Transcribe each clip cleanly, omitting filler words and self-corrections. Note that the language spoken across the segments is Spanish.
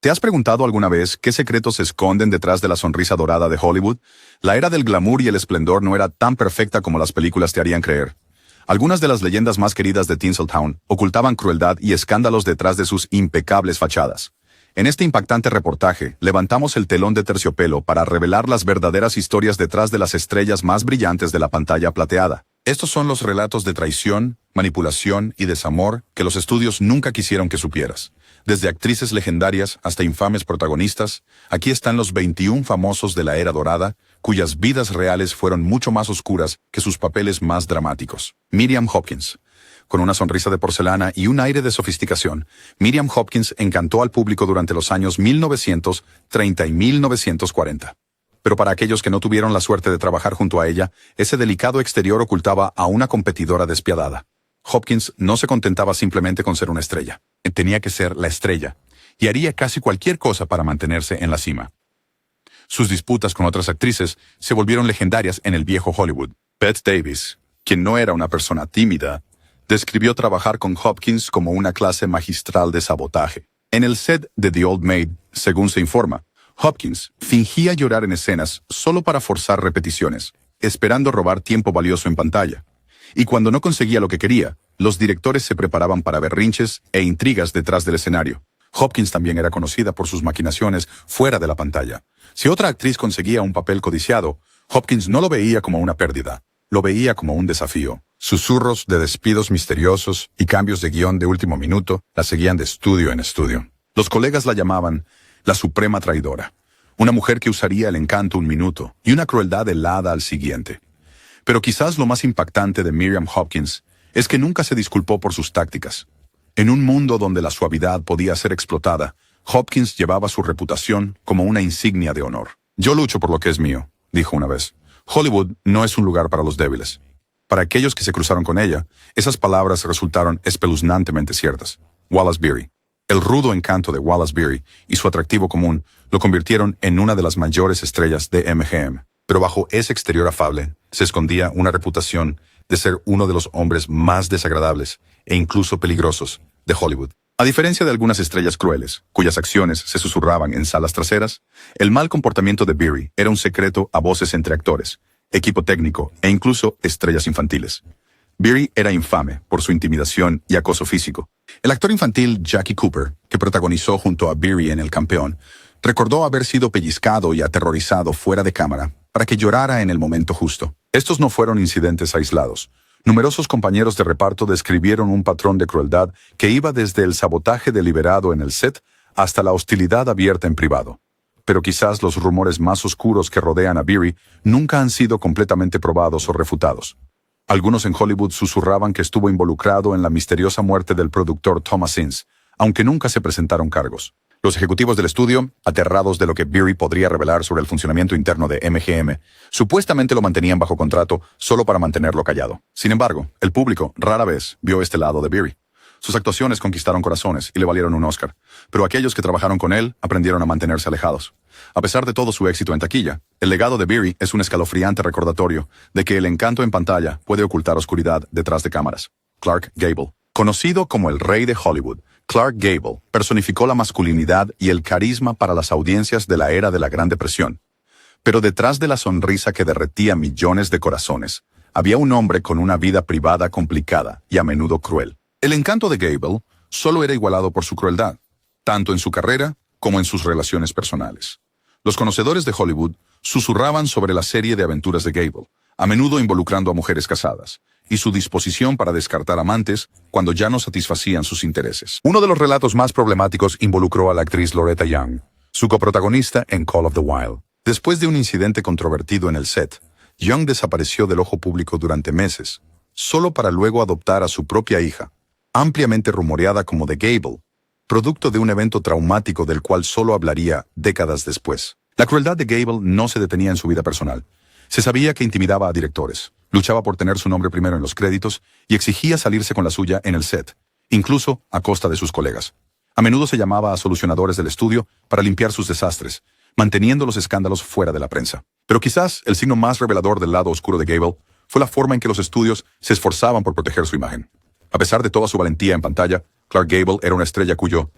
¿Te has preguntado alguna vez qué secretos se esconden detrás de la sonrisa dorada de Hollywood? La era del glamour y el esplendor no era tan perfecta como las películas te harían creer. Algunas de las leyendas más queridas de Tinseltown ocultaban crueldad y escándalos detrás de sus impecables fachadas. En este impactante reportaje, levantamos el telón de terciopelo para revelar las verdaderas historias detrás de las estrellas más brillantes de la pantalla plateada. Estos son los relatos de traición, manipulación y desamor que los estudios nunca quisieron que supieras. Desde actrices legendarias hasta infames protagonistas, aquí están los 21 famosos de la era dorada, cuyas vidas reales fueron mucho más oscuras que sus papeles más dramáticos. Miriam Hopkins. Con una sonrisa de porcelana y un aire de sofisticación, Miriam Hopkins encantó al público durante los años 1930 y 1940. Pero para aquellos que no tuvieron la suerte de trabajar junto a ella, ese delicado exterior ocultaba a una competidora despiadada. Hopkins no se contentaba simplemente con ser una estrella. Tenía que ser la estrella, y haría casi cualquier cosa para mantenerse en la cima. Sus disputas con otras actrices se volvieron legendarias en el viejo Hollywood. Bette Davis, quien no era una persona tímida, describió trabajar con Hopkins como una clase magistral de sabotaje. En el set de The Old Maid, según se informa, Hopkins fingía llorar en escenas solo para forzar repeticiones, esperando robar tiempo valioso en pantalla. Y cuando no conseguía lo que quería, los directores se preparaban para berrinches e intrigas detrás del escenario. Hopkins también era conocida por sus maquinaciones fuera de la pantalla. Si otra actriz conseguía un papel codiciado, Hopkins no lo veía como una pérdida, lo veía como un desafío. Susurros de despidos misteriosos y cambios de guión de último minuto la seguían de estudio en estudio. Los colegas la llamaban la suprema traidora, una mujer que usaría el encanto un minuto y una crueldad helada al siguiente. Pero quizás lo más impactante de Miriam Hopkins es que nunca se disculpó por sus tácticas. En un mundo donde la suavidad podía ser explotada, Hopkins llevaba su reputación como una insignia de honor. «Yo lucho por lo que es mío», dijo una vez. «Hollywood no es un lugar para los débiles». Para aquellos que se cruzaron con ella, esas palabras resultaron espeluznantemente ciertas. Wallace Beery. El rudo encanto de Wallace Beery y su atractivo común lo convirtieron en una de las mayores estrellas de MGM. Pero bajo ese exterior afable se escondía una reputación de ser uno de los hombres más desagradables e incluso peligrosos de Hollywood. A diferencia de algunas estrellas crueles, cuyas acciones se susurraban en salas traseras, el mal comportamiento de Beery era un secreto a voces entre actores, equipo técnico e incluso estrellas infantiles. Beery era infame por su intimidación y acoso físico. El actor infantil Jackie Cooper, que protagonizó junto a Beery en El Campeón, recordó haber sido pellizcado y aterrorizado fuera de cámara para que llorara en el momento justo. Estos no fueron incidentes aislados. Numerosos compañeros de reparto describieron un patrón de crueldad que iba desde el sabotaje deliberado en el set hasta la hostilidad abierta en privado. Pero quizás los rumores más oscuros que rodean a Beery nunca han sido completamente probados o refutados. Algunos en Hollywood susurraban que estuvo involucrado en la misteriosa muerte del productor Thomas Ince, aunque nunca se presentaron cargos. Los ejecutivos del estudio, aterrados de lo que Beery podría revelar sobre el funcionamiento interno de MGM, supuestamente lo mantenían bajo contrato solo para mantenerlo callado. Sin embargo, el público rara vez vio este lado de Beery. Sus actuaciones conquistaron corazones y le valieron un Oscar, pero aquellos que trabajaron con él aprendieron a mantenerse alejados. A pesar de todo su éxito en taquilla, el legado de Beery es un escalofriante recordatorio de que el encanto en pantalla puede ocultar oscuridad detrás de cámaras. Clark Gable. Conocido como el rey de Hollywood, Clark Gable personificó la masculinidad y el carisma para las audiencias de la era de la Gran Depresión. Pero detrás de la sonrisa que derretía millones de corazones, había un hombre con una vida privada complicada y a menudo cruel. El encanto de Gable solo era igualado por su crueldad, tanto en su carrera como en sus relaciones personales. Los conocedores de Hollywood susurraban sobre la serie de aventuras de Gable, a menudo involucrando a mujeres casadas, y su disposición para descartar amantes cuando ya no satisfacían sus intereses. Uno de los relatos más problemáticos involucró a la actriz Loretta Young, su coprotagonista en Call of the Wild. Después de un incidente controvertido en el set, Young desapareció del ojo público durante meses, solo para luego adoptar a su propia hija, ampliamente rumoreada como de Gable, producto de un evento traumático del cual solo hablaría décadas después. La crueldad de Gable no se detenía en su vida personal. Se sabía que intimidaba a directores, luchaba por tener su nombre primero en los créditos y exigía salirse con la suya en el set, incluso a costa de sus colegas. A menudo se llamaba a solucionadores del estudio para limpiar sus desastres, manteniendo los escándalos fuera de la prensa. Pero quizás el signo más revelador del lado oscuro de Gable fue la forma en que los estudios se esforzaban por proteger su imagen. A pesar de toda su valentía en pantalla, Clark Gable era una estrella cuyo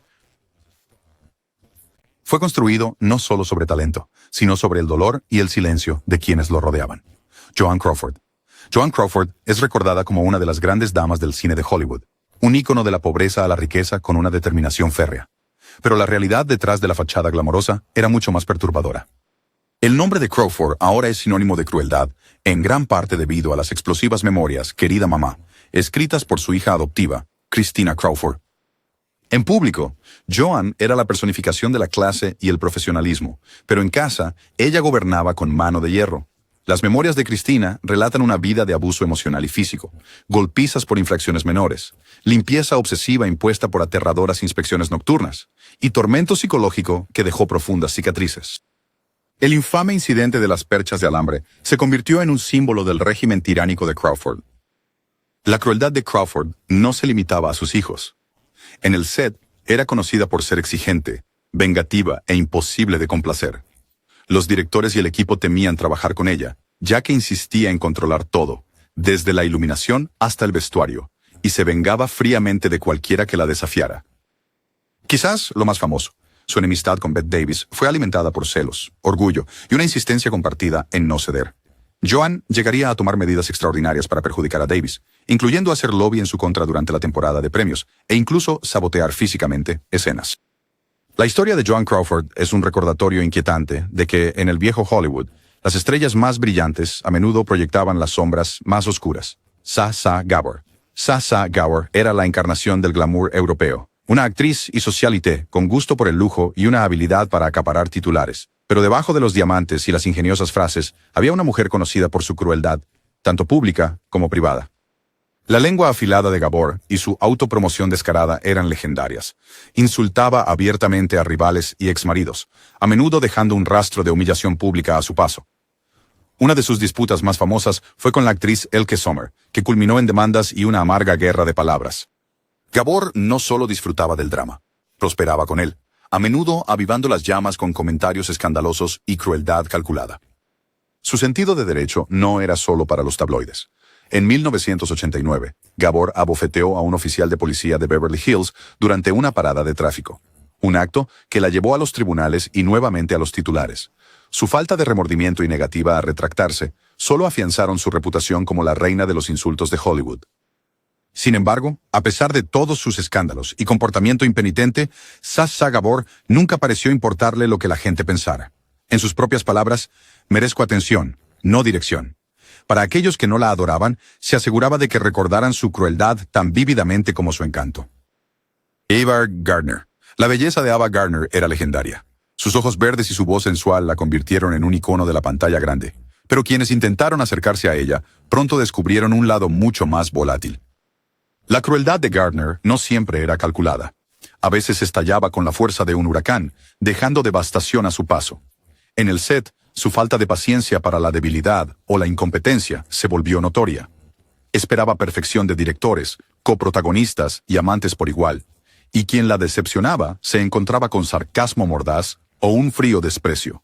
Fue construido no solo sobre talento, sino sobre el dolor y el silencio de quienes lo rodeaban. Joan Crawford. Joan Crawford es recordada como una de las grandes damas del cine de Hollywood, un ícono de la pobreza a la riqueza con una determinación férrea. Pero la realidad detrás de la fachada glamorosa era mucho más perturbadora. El nombre de Crawford ahora es sinónimo de crueldad, en gran parte debido a las explosivas memorias, querida mamá, escritas por su hija adoptiva, Christina Crawford. En público, Joan era la personificación de la clase y el profesionalismo, pero en casa, ella gobernaba con mano de hierro. Las memorias de Christina relatan una vida de abuso emocional y físico, golpizas por infracciones menores, limpieza obsesiva impuesta por aterradoras inspecciones nocturnas, y tormento psicológico que dejó profundas cicatrices. El infame incidente de las perchas de alambre se convirtió en un símbolo del régimen tiránico de Crawford. La crueldad de Crawford no se limitaba a sus hijos. En el set, era conocida por ser exigente, vengativa e imposible de complacer. Los directores y el equipo temían trabajar con ella, ya que insistía en controlar todo, desde la iluminación hasta el vestuario, y se vengaba fríamente de cualquiera que la desafiara. Quizás lo más famoso, su enemistad con Bette Davis fue alimentada por celos, orgullo y una insistencia compartida en no ceder. Joan llegaría a tomar medidas extraordinarias para perjudicar a Davis, incluyendo hacer lobby en su contra durante la temporada de premios, e incluso sabotear físicamente escenas. La historia de Joan Crawford es un recordatorio inquietante de que, en el viejo Hollywood, las estrellas más brillantes a menudo proyectaban las sombras más oscuras. Sa Gabor. Sa Gabor era la encarnación del glamour europeo, una actriz y socialité con gusto por el lujo y una habilidad para acaparar titulares. Pero debajo de los diamantes y las ingeniosas frases, había una mujer conocida por su crueldad, tanto pública como privada. La lengua afilada de Gabor y su autopromoción descarada eran legendarias. Insultaba abiertamente a rivales y exmaridos, a menudo dejando un rastro de humillación pública a su paso. Una de sus disputas más famosas fue con la actriz Elke Sommer, que culminó en demandas y una amarga guerra de palabras. Gabor no solo disfrutaba del drama, prosperaba con él, a menudo avivando las llamas con comentarios escandalosos y crueldad calculada. Su sentido de derecho no era solo para los tabloides. En 1989, Gabor abofeteó a un oficial de policía de Beverly Hills durante una parada de tráfico. Un acto que la llevó a los tribunales y nuevamente a los titulares. Su falta de remordimiento y negativa a retractarse solo afianzaron su reputación como la reina de los insultos de Hollywood. Sin embargo, a pesar de todos sus escándalos y comportamiento impenitente, Sa Gabor nunca pareció importarle lo que la gente pensara. En sus propias palabras, merezco atención, no dirección. Para aquellos que no la adoraban, se aseguraba de que recordaran su crueldad tan vívidamente como su encanto. Ava Gardner. La belleza de Ava Gardner era legendaria. Sus ojos verdes y su voz sensual la convirtieron en un icono de la pantalla grande. Pero quienes intentaron acercarse a ella, pronto descubrieron un lado mucho más volátil. La crueldad de Gardner no siempre era calculada. A veces estallaba con la fuerza de un huracán, dejando devastación a su paso. En el set, su falta de paciencia para la debilidad o la incompetencia se volvió notoria. Esperaba perfección de directores, coprotagonistas y amantes por igual, y quien la decepcionaba se encontraba con sarcasmo mordaz o un frío desprecio.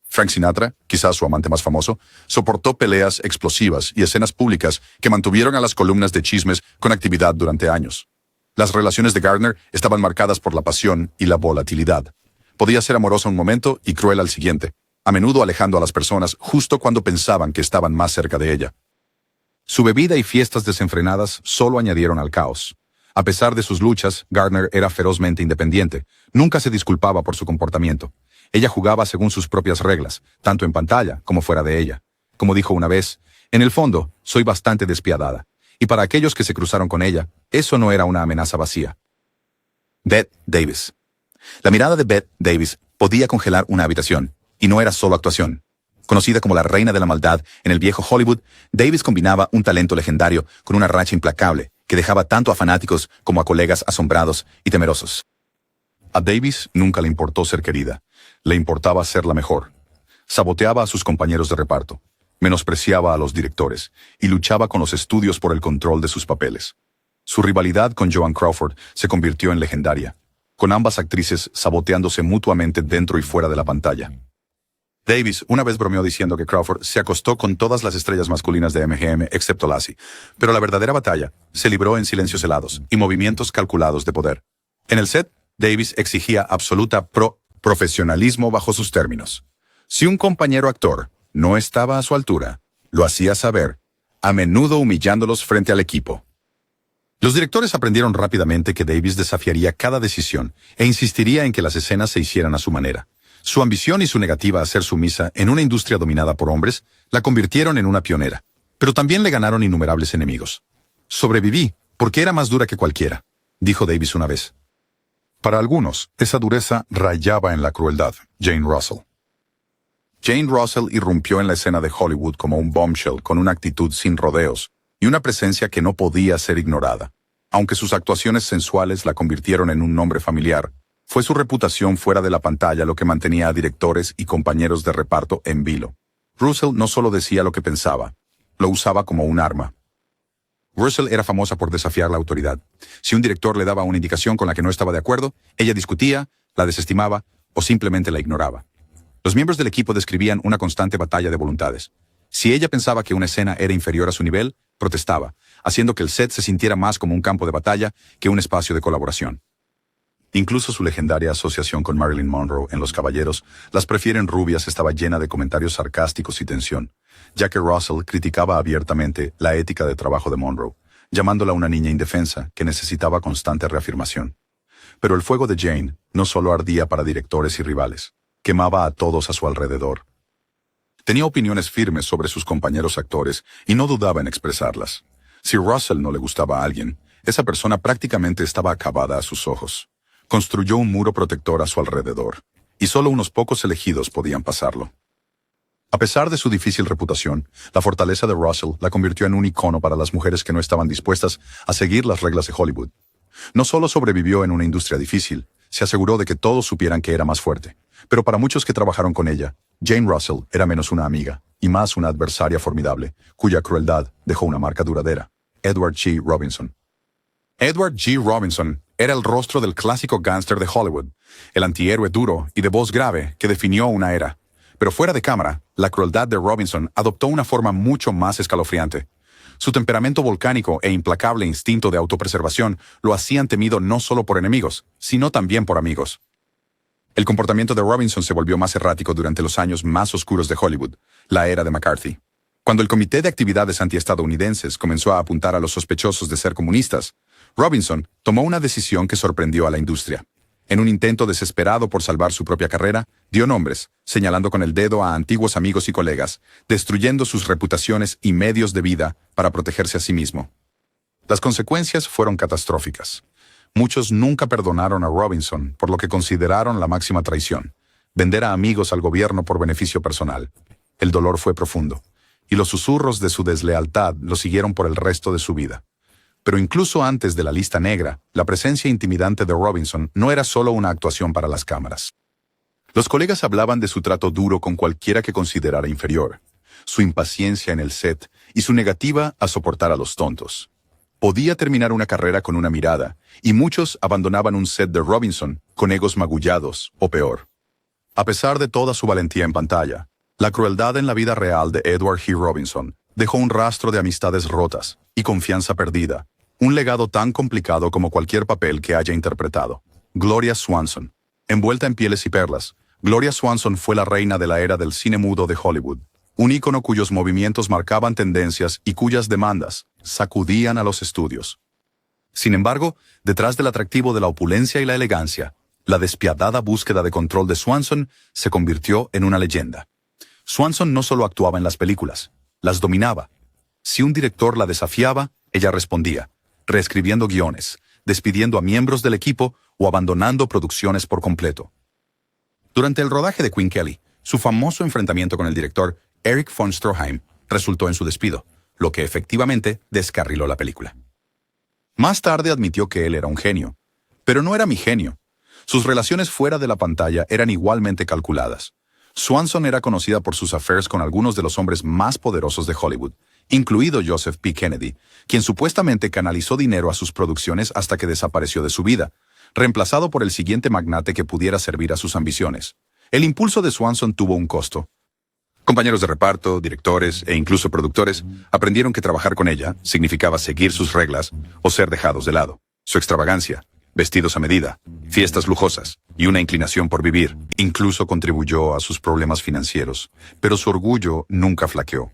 Frank Sinatra, quizás su amante más famoso, soportó peleas explosivas y escenas públicas que mantuvieron a las columnas de chismes con actividad durante años. Las relaciones de Gardner estaban marcadas por la pasión y la volatilidad. Podía ser amorosa un momento y cruel al siguiente, a menudo alejando a las personas justo cuando pensaban que estaban más cerca de ella. Su bebida y fiestas desenfrenadas solo añadieron al caos. A pesar de sus luchas, Gardner era ferozmente independiente. Nunca se disculpaba por su comportamiento. Ella jugaba según sus propias reglas, tanto en pantalla como fuera de ella. Como dijo una vez, en el fondo, soy bastante despiadada. Y para aquellos que se cruzaron con ella, eso no era una amenaza vacía. Bette Davis. La mirada de Bette Davis podía congelar una habitación, y no era solo actuación. Conocida como la reina de la maldad en el viejo Hollywood, Davis combinaba un talento legendario con una racha implacable que dejaba tanto a fanáticos como a colegas asombrados y temerosos. A Davis nunca le importó ser querida. Le importaba ser la mejor. Saboteaba a sus compañeros de reparto, menospreciaba a los directores y luchaba con los estudios por el control de sus papeles. Su rivalidad con Joan Crawford se convirtió en legendaria, con ambas actrices saboteándose mutuamente dentro y fuera de la pantalla. Davis una vez bromeó diciendo que Crawford se acostó con todas las estrellas masculinas de MGM excepto Lassie, pero la verdadera batalla se libró en silencios helados y movimientos calculados de poder. En el set, Davis exigía absoluta Profesionalismo bajo sus términos. Si un compañero actor no estaba a su altura, lo hacía saber, a menudo humillándolos frente al equipo. Los directores aprendieron rápidamente que Davis desafiaría cada decisión e insistiría en que las escenas se hicieran a su manera. Su ambición y su negativa a ser sumisa en una industria dominada por hombres la convirtieron en una pionera, pero también le ganaron innumerables enemigos. Sobreviví porque era más dura que cualquiera, dijo Davis una vez. Para algunos, esa dureza rayaba en la crueldad. Jane Russell. Jane Russell irrumpió en la escena de Hollywood como un bombshell con una actitud sin rodeos y una presencia que no podía ser ignorada. Aunque sus actuaciones sensuales la convirtieron en un nombre familiar, fue su reputación fuera de la pantalla lo que mantenía a directores y compañeros de reparto en vilo. Russell no solo decía lo que pensaba, lo usaba como un arma. Russell era famosa por desafiar la autoridad. Si un director le daba una indicación con la que no estaba de acuerdo, ella discutía, la desestimaba o simplemente la ignoraba. Los miembros del equipo describían una constante batalla de voluntades. Si ella pensaba que una escena era inferior a su nivel, protestaba, haciendo que el set se sintiera más como un campo de batalla que un espacio de colaboración. Incluso su legendaria asociación con Marilyn Monroe en Los Caballeros, las prefieren rubias, estaba llena de comentarios sarcásticos y tensión, ya que Russell criticaba abiertamente la ética de trabajo de Monroe, llamándola una niña indefensa que necesitaba constante reafirmación. Pero el fuego de Jane no solo ardía para directores y rivales, quemaba a todos a su alrededor. Tenía opiniones firmes sobre sus compañeros actores y no dudaba en expresarlas. Si Russell no le gustaba a alguien, esa persona prácticamente estaba acabada a sus ojos. Construyó un muro protector a su alrededor, y solo unos pocos elegidos podían pasarlo. A pesar de su difícil reputación, la fortaleza de Russell la convirtió en un icono para las mujeres que no estaban dispuestas a seguir las reglas de Hollywood. No solo sobrevivió en una industria difícil, se aseguró de que todos supieran que era más fuerte. Pero para muchos que trabajaron con ella, Jane Russell era menos una amiga, y más una adversaria formidable, cuya crueldad dejó una marca duradera. Edward G. Robinson. Edward G. Robinson era el rostro del clásico gángster de Hollywood, el antihéroe duro y de voz grave que definió una era. Pero fuera de cámara, la crueldad de Robinson adoptó una forma mucho más escalofriante. Su temperamento volcánico e implacable instinto de autopreservación lo hacían temido no solo por enemigos, sino también por amigos. El comportamiento de Robinson se volvió más errático durante los años más oscuros de Hollywood, la era de McCarthy. Cuando el Comité de Actividades Antiestadounidenses comenzó a apuntar a los sospechosos de ser comunistas, Robinson tomó una decisión que sorprendió a la industria. En un intento desesperado por salvar su propia carrera, dio nombres, señalando con el dedo a antiguos amigos y colegas, destruyendo sus reputaciones y medios de vida para protegerse a sí mismo. Las consecuencias fueron catastróficas. Muchos nunca perdonaron a Robinson por lo que consideraron la máxima traición, vender a amigos al gobierno por beneficio personal. El dolor fue profundo, y los susurros de su deslealtad lo siguieron por el resto de su vida. Pero incluso antes de la lista negra, la presencia intimidante de Robinson no era solo una actuación para las cámaras. Los colegas hablaban de su trato duro con cualquiera que considerara inferior, su impaciencia en el set y su negativa a soportar a los tontos. Podía terminar una carrera con una mirada, y muchos abandonaban un set de Robinson con egos magullados, o peor. A pesar de toda su valentía en pantalla, la crueldad en la vida real de Edward G. Robinson dejó un rastro de amistades rotas y confianza perdida, un legado tan complicado como cualquier papel que haya interpretado. Gloria Swanson. Envuelta en pieles y perlas, Gloria Swanson fue la reina de la era del cine mudo de Hollywood, un ícono cuyos movimientos marcaban tendencias y cuyas demandas sacudían a los estudios. Sin embargo, detrás del atractivo de la opulencia y la elegancia, la despiadada búsqueda de control de Swanson se convirtió en una leyenda. Swanson no solo actuaba en las películas, las dominaba. Si un director la desafiaba, ella respondía, reescribiendo guiones, despidiendo a miembros del equipo o abandonando producciones por completo. Durante el rodaje de Queen Kelly, su famoso enfrentamiento con el director Erich von Stroheim resultó en su despido, lo que efectivamente descarriló la película. Más tarde admitió que él era un genio, pero no era mi genio. Sus relaciones fuera de la pantalla eran igualmente calculadas. Swanson era conocida por sus affairs con algunos de los hombres más poderosos de Hollywood, incluido Joseph P. Kennedy, quien supuestamente canalizó dinero a sus producciones hasta que desapareció de su vida, reemplazado por el siguiente magnate que pudiera servir a sus ambiciones. El impulso de Swanson tuvo un costo. Compañeros de reparto, directores e incluso productores aprendieron que trabajar con ella significaba seguir sus reglas o ser dejados de lado. Su extravagancia, vestidos a medida, fiestas lujosas y una inclinación por vivir. Incluso contribuyó a sus problemas financieros, pero su orgullo nunca flaqueó.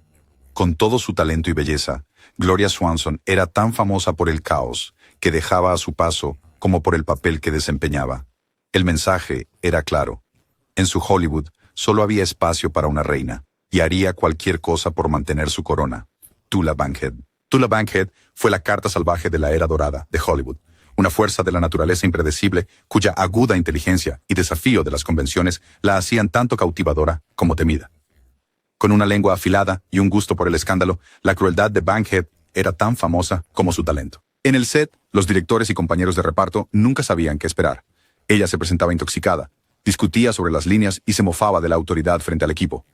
Con todo su talento y belleza, Gloria Swanson era tan famosa por el caos que dejaba a su paso como por el papel que desempeñaba. El mensaje era claro. En su Hollywood solo había espacio para una reina, y haría cualquier cosa por mantener su corona. Tula Bankhead. Tula Bankhead fue la carta salvaje de la era dorada de Hollywood, una fuerza de la naturaleza impredecible cuya aguda inteligencia y desafío de las convenciones la hacían tanto cautivadora como temida. Con una lengua afilada y un gusto por el escándalo, la crueldad de Bankhead era tan famosa como su talento. En el set, los directores y compañeros de reparto nunca sabían qué esperar. Ella se presentaba intoxicada, discutía sobre las líneas y se mofaba de la autoridad frente al equipo.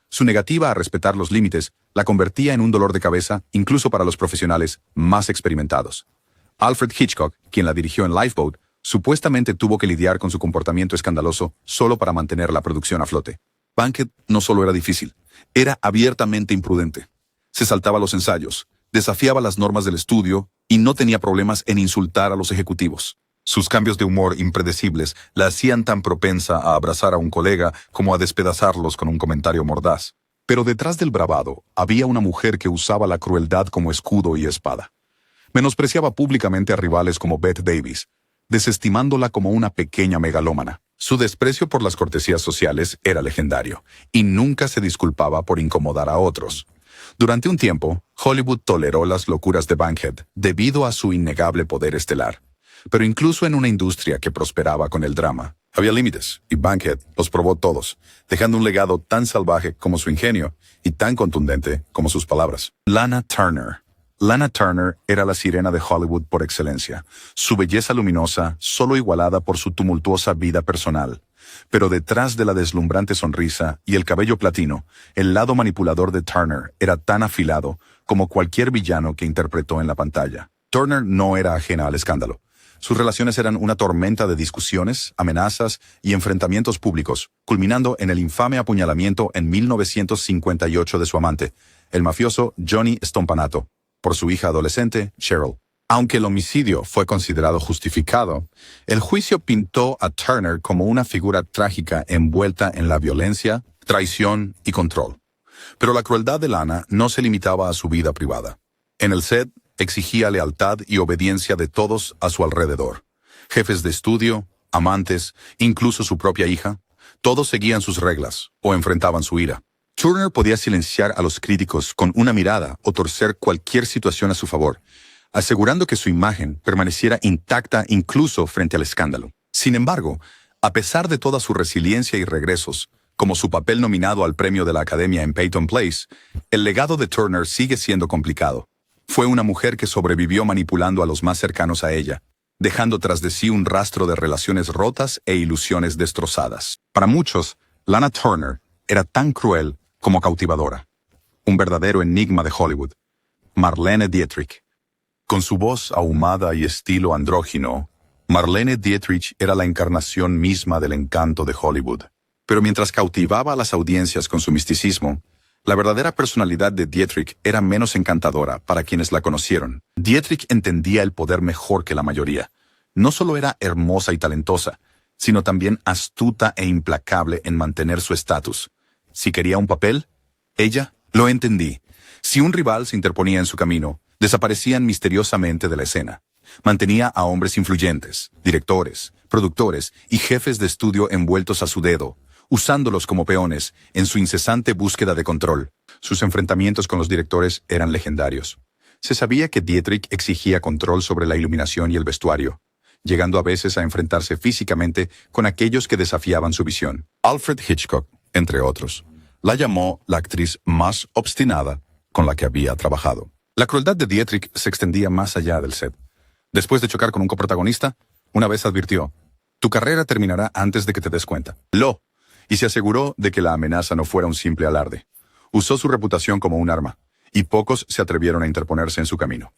Su negativa a respetar los límites la convertía en un dolor de cabeza incluso para los profesionales más experimentados. Alfred Hitchcock, quien la dirigió en Lifeboat, supuestamente tuvo que lidiar con su comportamiento escandaloso solo para mantener la producción a flote. Bankhead no solo era difícil, era abiertamente imprudente. Se saltaba los ensayos, desafiaba las normas del estudio y no tenía problemas en insultar a los ejecutivos. Sus cambios de humor impredecibles la hacían tan propensa a abrazar a un colega como a despedazarlos con un comentario mordaz. Pero detrás del bravado había una mujer que usaba la crueldad como escudo y espada. Menospreciaba públicamente a rivales como Bette Davis, desestimándola como una pequeña megalómana. Su desprecio por las cortesías sociales era legendario, y nunca se disculpaba por incomodar a otros. Durante un tiempo, Hollywood toleró las locuras de Bankhead debido a su innegable poder estelar. Pero incluso en una industria que prosperaba con el drama, había límites, y Bankhead los probó todos, dejando un legado tan salvaje como su ingenio y tan contundente como sus palabras. Lana Turner. Lana Turner era la sirena de Hollywood por excelencia, su belleza luminosa solo igualada por su tumultuosa vida personal. Pero detrás de la deslumbrante sonrisa y el cabello platino, el lado manipulador de Turner era tan afilado como cualquier villano que interpretó en la pantalla. Turner no era ajena al escándalo. Sus relaciones eran una tormenta de discusiones, amenazas y enfrentamientos públicos, culminando en el infame apuñalamiento en 1958 de su amante, el mafioso Johnny Stompanato, por su hija adolescente, Cheryl. Aunque el homicidio fue considerado justificado, el juicio pintó a Turner como una figura trágica envuelta en la violencia, traición y control. Pero la crueldad de Lana no se limitaba a su vida privada. En el set, exigía lealtad y obediencia de todos a su alrededor. Jefes de estudio, amantes, incluso su propia hija, todos seguían sus reglas o enfrentaban su ira. Turner podía silenciar a los críticos con una mirada o torcer cualquier situación a su favor, asegurando que su imagen permaneciera intacta incluso frente al escándalo. Sin embargo, a pesar de toda su resiliencia y regresos, como su papel nominado al premio de la Academia en Peyton Place, el legado de Turner sigue siendo complicado. Fue una mujer que sobrevivió manipulando a los más cercanos a ella, dejando tras de sí un rastro de relaciones rotas e ilusiones destrozadas. Para muchos, Lana Turner era tan cruel como cautivadora. Un verdadero enigma de Hollywood. Marlene Dietrich. Con su voz ahumada y estilo andrógino, Marlene Dietrich era la encarnación misma del encanto de Hollywood. Pero mientras cautivaba a las audiencias con su misticismo, la verdadera personalidad de Dietrich era menos encantadora para quienes la conocieron. Dietrich entendía el poder mejor que la mayoría. No solo era hermosa y talentosa, sino también astuta e implacable en mantener su estatus. Si quería un papel, ella lo entendí. Si un rival se interponía en su camino, desaparecían misteriosamente de la escena. Mantenía a hombres influyentes, directores, productores y jefes de estudio envueltos a su dedo, usándolos como peones en su incesante búsqueda de control. Sus enfrentamientos con los directores eran legendarios. Se sabía que Dietrich exigía control sobre la iluminación y el vestuario, llegando a veces a enfrentarse físicamente con aquellos que desafiaban su visión. Alfred Hitchcock, entre otros, la llamó la actriz más obstinada con la que había trabajado. La crueldad de Dietrich se extendía más allá del set. Después de chocar con un coprotagonista, una vez advirtió: «Tu carrera terminará antes de que te des cuenta». Y se aseguró de que la amenaza no fuera un simple alarde. Usó su reputación como un arma, y pocos se atrevieron a interponerse en su camino.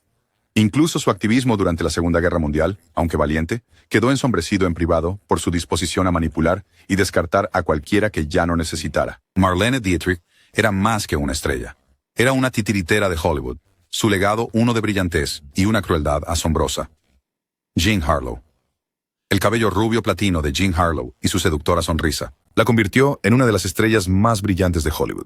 Incluso su activismo durante la Segunda Guerra Mundial, aunque valiente, quedó ensombrecido en privado por su disposición a manipular y descartar a cualquiera que ya no necesitara. Marlene Dietrich era más que una estrella. Era una titiritera de Hollywood, su legado uno de brillantez y una crueldad asombrosa. Jean Harlow. El cabello rubio platino de Jean Harlow y su seductora sonrisa la convirtió en una de las estrellas más brillantes de Hollywood.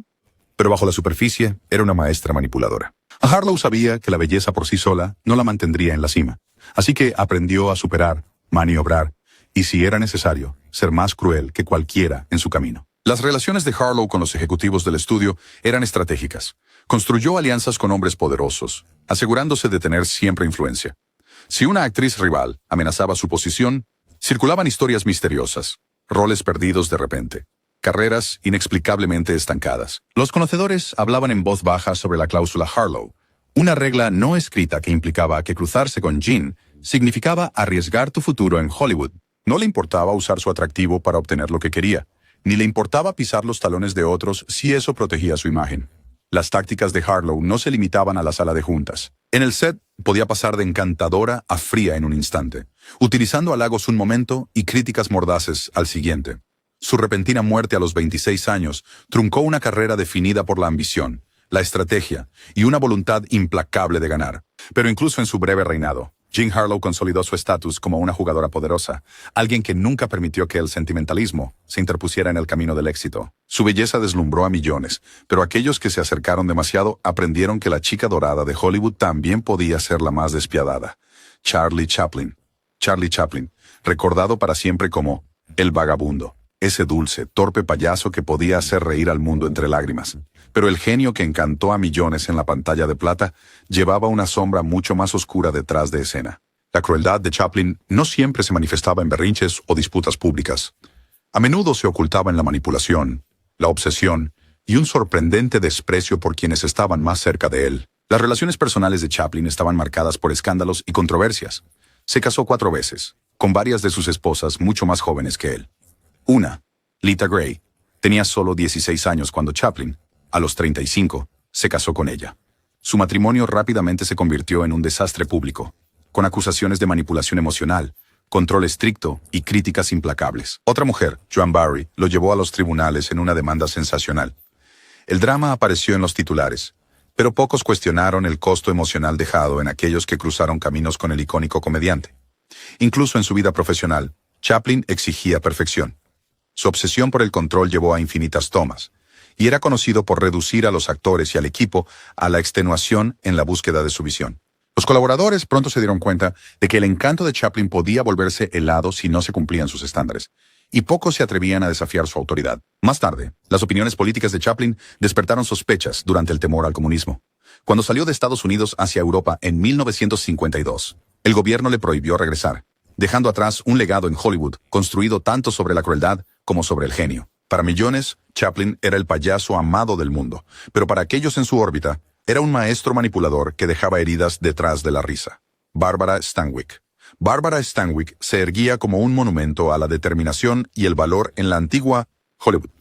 Pero bajo la superficie era una maestra manipuladora. Harlow sabía que la belleza por sí sola no la mantendría en la cima, así que aprendió a superar, maniobrar y, si era necesario, ser más cruel que cualquiera en su camino. Las relaciones de Harlow con los ejecutivos del estudio eran estratégicas. Construyó alianzas con hombres poderosos, asegurándose de tener siempre influencia. Si una actriz rival amenazaba su posición, circulaban historias misteriosas, roles perdidos de repente, carreras inexplicablemente estancadas. Los conocedores hablaban en voz baja sobre la cláusula Harlow, una regla no escrita que implicaba que cruzarse con Jean significaba arriesgar tu futuro en Hollywood. No le importaba usar su atractivo para obtener lo que quería, ni le importaba pisar los talones de otros si eso protegía su imagen. Las tácticas de Harlow no se limitaban a la sala de juntas. En el set podía pasar de encantadora a fría en un instante, utilizando halagos un momento y críticas mordaces al siguiente. Su repentina muerte a los 26 años truncó una carrera definida por la ambición, la estrategia y una voluntad implacable de ganar. Pero incluso en su breve reinado, Jean Harlow consolidó su estatus como una jugadora poderosa, alguien que nunca permitió que el sentimentalismo se interpusiera en el camino del éxito. Su belleza deslumbró a millones, pero aquellos que se acercaron demasiado aprendieron que la chica dorada de Hollywood también podía ser la más despiadada. Charlie Chaplin. Charlie Chaplin, recordado para siempre como el vagabundo, ese dulce, torpe payaso que podía hacer reír al mundo entre lágrimas. Pero el genio que encantó a millones en la pantalla de plata llevaba una sombra mucho más oscura detrás de escena. La crueldad de Chaplin no siempre se manifestaba en berrinches o disputas públicas. A menudo se ocultaba en la manipulación, la obsesión y un sorprendente desprecio por quienes estaban más cerca de él. Las relaciones personales de Chaplin estaban marcadas por escándalos y controversias. Se casó 4 veces, con varias de sus esposas mucho más jóvenes que él. Una, Lita Grey, tenía solo 16 años cuando Chaplin, a los 35, se casó con ella. Su matrimonio rápidamente se convirtió en un desastre público, con acusaciones de manipulación emocional, control estricto y críticas implacables. Otra mujer, Joan Barry, lo llevó a los tribunales en una demanda sensacional. El drama apareció en los titulares, pero pocos cuestionaron el costo emocional dejado en aquellos que cruzaron caminos con el icónico comediante. Incluso en su vida profesional, Chaplin exigía perfección. Su obsesión por el control llevó a infinitas tomas, y era conocido por reducir a los actores y al equipo a la extenuación en la búsqueda de su visión. Los colaboradores pronto se dieron cuenta de que el encanto de Chaplin podía volverse helado si no se cumplían sus estándares, y pocos se atrevían a desafiar su autoridad. Más tarde, las opiniones políticas de Chaplin despertaron sospechas durante el temor al comunismo. Cuando salió de Estados Unidos hacia Europa en 1952, el gobierno le prohibió regresar, dejando atrás un legado en Hollywood construido tanto sobre la crueldad como sobre el genio. Para millones, Chaplin era el payaso amado del mundo, pero para aquellos en su órbita, era un maestro manipulador que dejaba heridas detrás de la risa. Barbara Stanwyck. Barbara Stanwyck se erguía como un monumento a la determinación y el valor en la antigua Hollywood.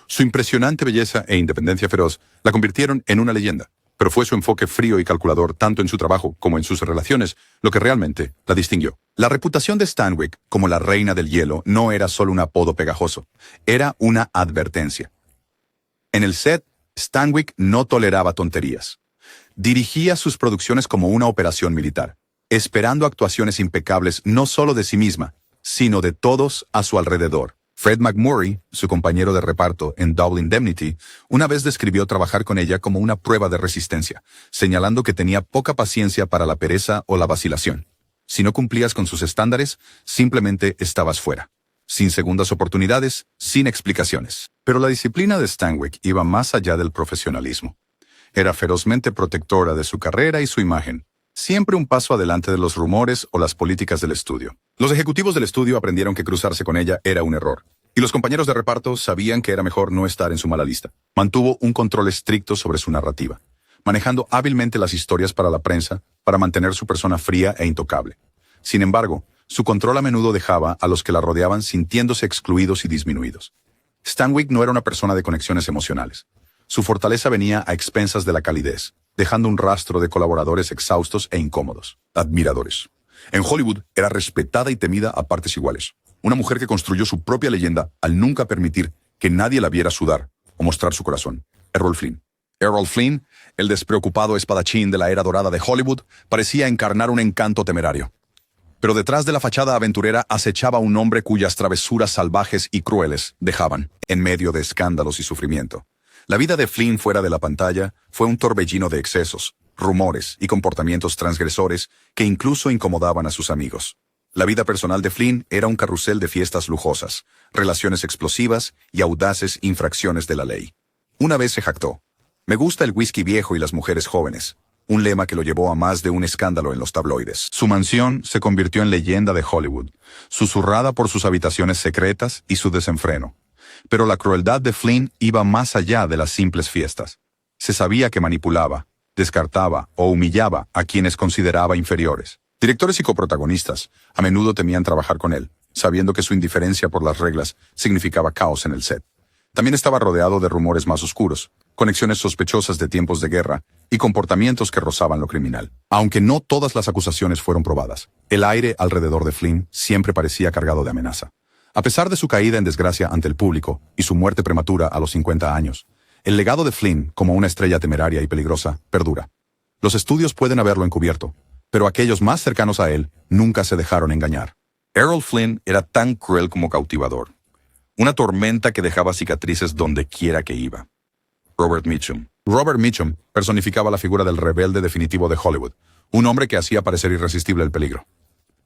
Su impresionante belleza e independencia feroz la convirtieron en una leyenda, pero fue su enfoque frío y calculador tanto en su trabajo como en sus relaciones lo que realmente la distinguió. La reputación de Stanwyck como la reina del hielo no era solo un apodo pegajoso, era una advertencia. En el set, Stanwyck no toleraba tonterías. Dirigía sus producciones como una operación militar, esperando actuaciones impecables no solo de sí misma, sino de todos a su alrededor. Fred MacMurray, su compañero de reparto en Double Indemnity, una vez describió trabajar con ella como una prueba de resistencia, señalando que tenía poca paciencia para la pereza o la vacilación. Si no cumplías con sus estándares, simplemente estabas fuera. Sin segundas oportunidades, sin explicaciones. Pero la disciplina de Stanwyck iba más allá del profesionalismo. Era ferozmente protectora de su carrera y su imagen, siempre un paso adelante de los rumores o las políticas del estudio. Los ejecutivos del estudio aprendieron que cruzarse con ella era un error, y los compañeros de reparto sabían que era mejor no estar en su mala lista. Mantuvo un control estricto sobre su narrativa, manejando hábilmente las historias para la prensa para mantener su persona fría e intocable. Sin embargo, su control a menudo dejaba a los que la rodeaban sintiéndose excluidos y disminuidos. Stanwyck no era una persona de conexiones emocionales. Su fortaleza venía a expensas de la calidez, dejando un rastro de colaboradores exhaustos e incómodos. Admiradores. En Hollywood era respetada y temida a partes iguales. Una mujer que construyó su propia leyenda al nunca permitir que nadie la viera sudar o mostrar su corazón. Errol Flynn. Errol Flynn, el despreocupado espadachín de la era dorada de Hollywood, parecía encarnar un encanto temerario. Pero detrás de la fachada aventurera acechaba un hombre cuyas travesuras salvajes y crueles dejaban en medio de escándalos y sufrimiento. La vida de Flynn fuera de la pantalla fue un torbellino de excesos, rumores y comportamientos transgresores que incluso incomodaban a sus amigos. La vida personal de Flynn era un carrusel de fiestas lujosas, relaciones explosivas y audaces infracciones de la ley. Una vez se jactó: "Me gusta el whisky viejo y las mujeres jóvenes", un lema que lo llevó a más de un escándalo en los tabloides. Su mansión se convirtió en leyenda de Hollywood, susurrada por sus habitaciones secretas y su desenfreno. Pero la crueldad de Flynn iba más allá de las simples fiestas. Se sabía que manipulaba, descartaba o humillaba a quienes consideraba inferiores. Directores y coprotagonistas a menudo temían trabajar con él, sabiendo que su indiferencia por las reglas significaba caos en el set. También estaba rodeado de rumores más oscuros, conexiones sospechosas de tiempos de guerra y comportamientos que rozaban lo criminal. Aunque no todas las acusaciones fueron probadas, el aire alrededor de Flynn siempre parecía cargado de amenaza. A pesar de su caída en desgracia ante el público y su muerte prematura a los 50 años, el legado de Flynn como una estrella temeraria y peligrosa perdura. Los estudios pueden haberlo encubierto, pero aquellos más cercanos a él nunca se dejaron engañar. Errol Flynn era tan cruel como cautivador. Una tormenta que dejaba cicatrices donde quiera que iba. Robert Mitchum. Robert Mitchum personificaba la figura del rebelde definitivo de Hollywood, un hombre que hacía parecer irresistible el peligro.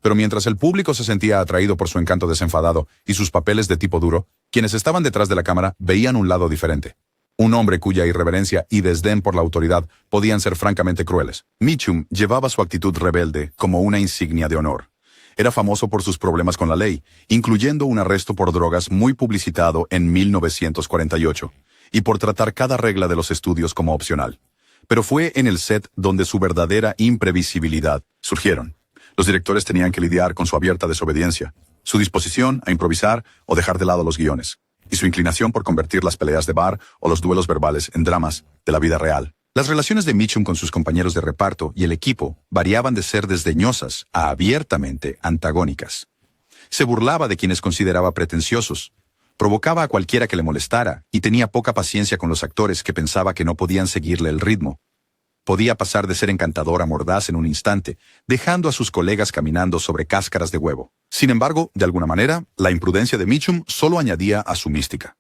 Pero mientras el público se sentía atraído por su encanto desenfadado y sus papeles de tipo duro, quienes estaban detrás de la cámara veían un lado diferente. Un hombre cuya irreverencia y desdén por la autoridad podían ser francamente crueles. Mitchum llevaba su actitud rebelde como una insignia de honor. Era famoso por sus problemas con la ley, incluyendo un arresto por drogas muy publicitado en 1948, y por tratar cada regla de los estudios como opcional. Pero fue en el set donde su verdadera imprevisibilidad surgieron. Los directores tenían que lidiar con su abierta desobediencia, su disposición a improvisar o dejar de lado los guiones, y su inclinación por convertir las peleas de bar o los duelos verbales en dramas de la vida real. Las relaciones de Mitchum con sus compañeros de reparto y el equipo variaban de ser desdeñosas a abiertamente antagónicas. Se burlaba de quienes consideraba pretenciosos, provocaba a cualquiera que le molestara y tenía poca paciencia con los actores que pensaba que no podían seguirle el ritmo. Podía pasar de ser encantador a mordaz en un instante, dejando a sus colegas caminando sobre cáscaras de huevo. Sin embargo, de alguna manera, la imprudencia de Mitchum solo añadía a su mística.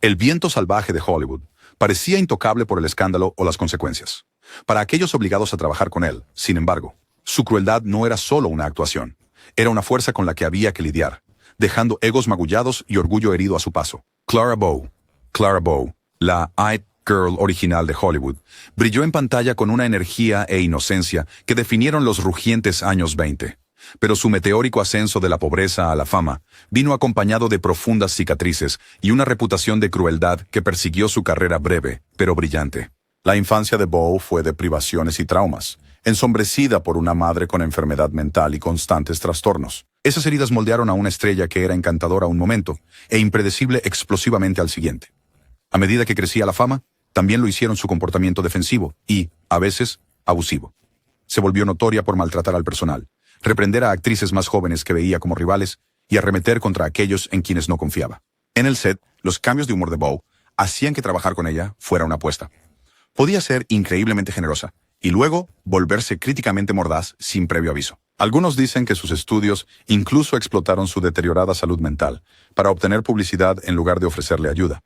El viento salvaje de Hollywood parecía intocable por el escándalo o las consecuencias. Para aquellos obligados a trabajar con él, sin embargo, su crueldad no era solo una actuación. Era una fuerza con la que había que lidiar, dejando egos magullados y orgullo herido a su paso. Clara Bow, la It Girl original de Hollywood, brilló en pantalla con una energía e inocencia que definieron los rugientes años 20. Pero su meteórico ascenso de la pobreza a la fama vino acompañado de profundas cicatrices y una reputación de crueldad que persiguió su carrera breve, pero brillante. La infancia de Bow fue de privaciones y traumas, ensombrecida por una madre con enfermedad mental y constantes trastornos. Esas heridas moldearon a una estrella que era encantadora un momento e impredecible explosivamente al siguiente. A medida que crecía la fama, también lo hicieron su comportamiento defensivo y, a veces, abusivo. Se volvió notoria por maltratar al personal, reprender a actrices más jóvenes que veía como rivales y arremeter contra aquellos en quienes no confiaba. En el set, los cambios de humor de Bow hacían que trabajar con ella fuera una apuesta. Podía ser increíblemente generosa y luego volverse críticamente mordaz sin previo aviso. Algunos dicen que sus estudios incluso explotaron su deteriorada salud mental para obtener publicidad en lugar de ofrecerle ayuda.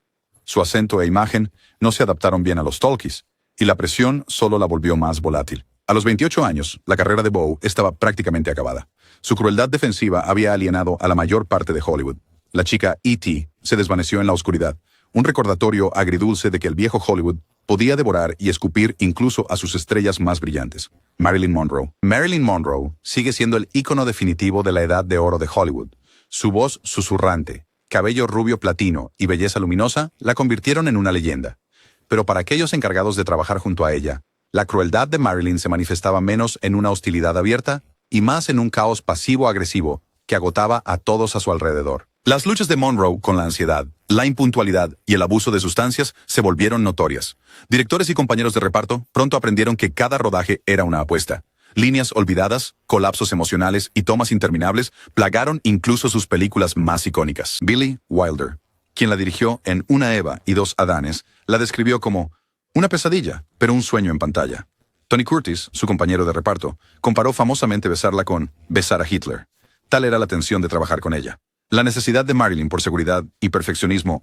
Su acento e imagen no se adaptaron bien a los talkies, y la presión solo la volvió más volátil. A los 28 años, la carrera de Bow estaba prácticamente acabada. Su crueldad defensiva había alienado a la mayor parte de Hollywood. La chica E.T. se desvaneció en la oscuridad, un recordatorio agridulce de que el viejo Hollywood podía devorar y escupir incluso a sus estrellas más brillantes. Marilyn Monroe. Marilyn Monroe sigue siendo el ícono definitivo de la edad de oro de Hollywood. Su voz susurrante, cabello rubio platino y belleza luminosa la convirtieron en una leyenda. Pero para aquellos encargados de trabajar junto a ella, la crueldad de Marilyn se manifestaba menos en una hostilidad abierta y más en un caos pasivo-agresivo que agotaba a todos a su alrededor. Las luchas de Monroe con la ansiedad, la impuntualidad y el abuso de sustancias se volvieron notorias. Directores y compañeros de reparto pronto aprendieron que cada rodaje era una apuesta. Líneas olvidadas, colapsos emocionales y tomas interminables plagaron incluso sus películas más icónicas. Billy Wilder, quien la dirigió en Una Eva y dos Adanes, la describió como una pesadilla, pero un sueño en pantalla. Tony Curtis, su compañero de reparto, comparó famosamente besarla con besar a Hitler. Tal era la tensión de trabajar con ella. La necesidad de Marilyn por seguridad y perfeccionismo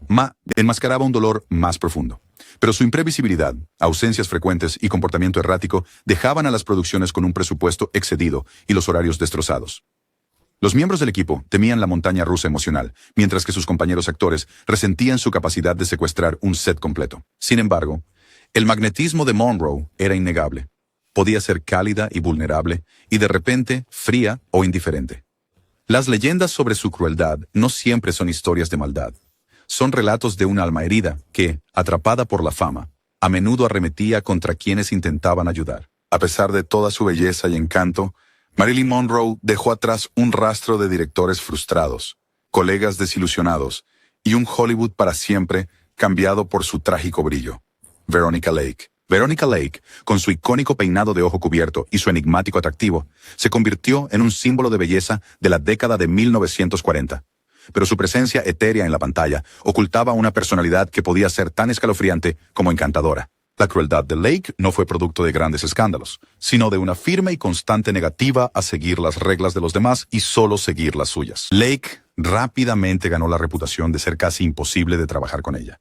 enmascaraba un dolor más profundo. Pero su imprevisibilidad, ausencias frecuentes y comportamiento errático dejaban a las producciones con un presupuesto excedido y los horarios destrozados. Los miembros del equipo temían la montaña rusa emocional, mientras que sus compañeros actores resentían su capacidad de secuestrar un set completo. Sin embargo, el magnetismo de Monroe era innegable. Podía ser cálida y vulnerable, y de repente fría o indiferente. Las leyendas sobre su crueldad no siempre son historias de maldad. Son relatos de un alma herida que, atrapada por la fama, a menudo arremetía contra quienes intentaban ayudar. A pesar de toda su belleza y encanto, Marilyn Monroe dejó atrás un rastro de directores frustrados, colegas desilusionados y un Hollywood para siempre cambiado por su trágico brillo. Veronica Lake. Veronica Lake, con su icónico peinado de ojo cubierto y su enigmático atractivo, se convirtió en un símbolo de belleza de la década de 1940. Pero su presencia etérea en la pantalla ocultaba una personalidad que podía ser tan escalofriante como encantadora. La crueldad de Lake no fue producto de grandes escándalos, sino de una firme y constante negativa a seguir las reglas de los demás y solo seguir las suyas. Lake rápidamente ganó la reputación de ser casi imposible de trabajar con ella.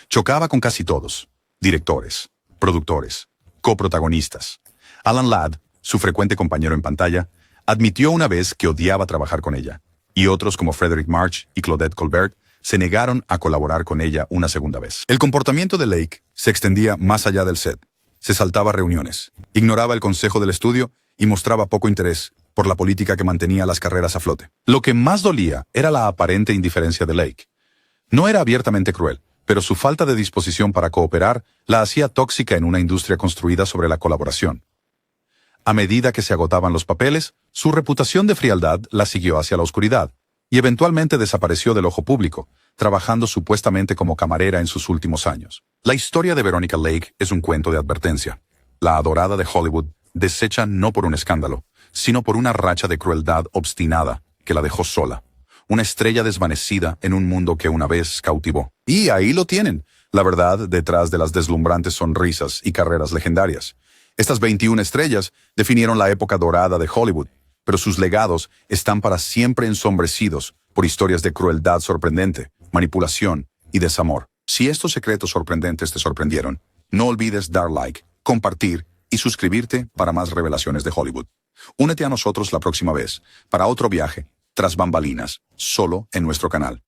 Chocaba con casi todos: directores, productores, coprotagonistas. Alan Ladd, su frecuente compañero en pantalla, admitió una vez que odiaba trabajar con ella, y otros como Frederick March y Claudette Colbert se negaron a colaborar con ella una segunda vez. El comportamiento de Lake se extendía más allá del set. Se saltaba reuniones, ignoraba el consejo del estudio y mostraba poco interés por la política que mantenía las carreras a flote. Lo que más dolía era la aparente indiferencia de Lake. No era abiertamente cruel, pero su falta de disposición para cooperar la hacía tóxica en una industria construida sobre la colaboración. A medida que se agotaban los papeles, su reputación de frialdad la siguió hacia la oscuridad, y eventualmente desapareció del ojo público, trabajando supuestamente como camarera en sus últimos años. La historia de Veronica Lake es un cuento de advertencia. La adorada de Hollywood deshecha no por un escándalo, sino por una racha de crueldad obstinada que la dejó sola. Una estrella desvanecida en un mundo que una vez cautivó. Y ahí lo tienen, la verdad detrás de las deslumbrantes sonrisas y carreras legendarias. Estas 21 estrellas definieron la época dorada de Hollywood, pero sus legados están para siempre ensombrecidos por historias de crueldad sorprendente, manipulación y desamor. Si estos secretos sorprendentes te sorprendieron, no olvides dar like, compartir y suscribirte para más revelaciones de Hollywood. Únete a nosotros la próxima vez para otro viaje tras bambalinas, solo en nuestro canal.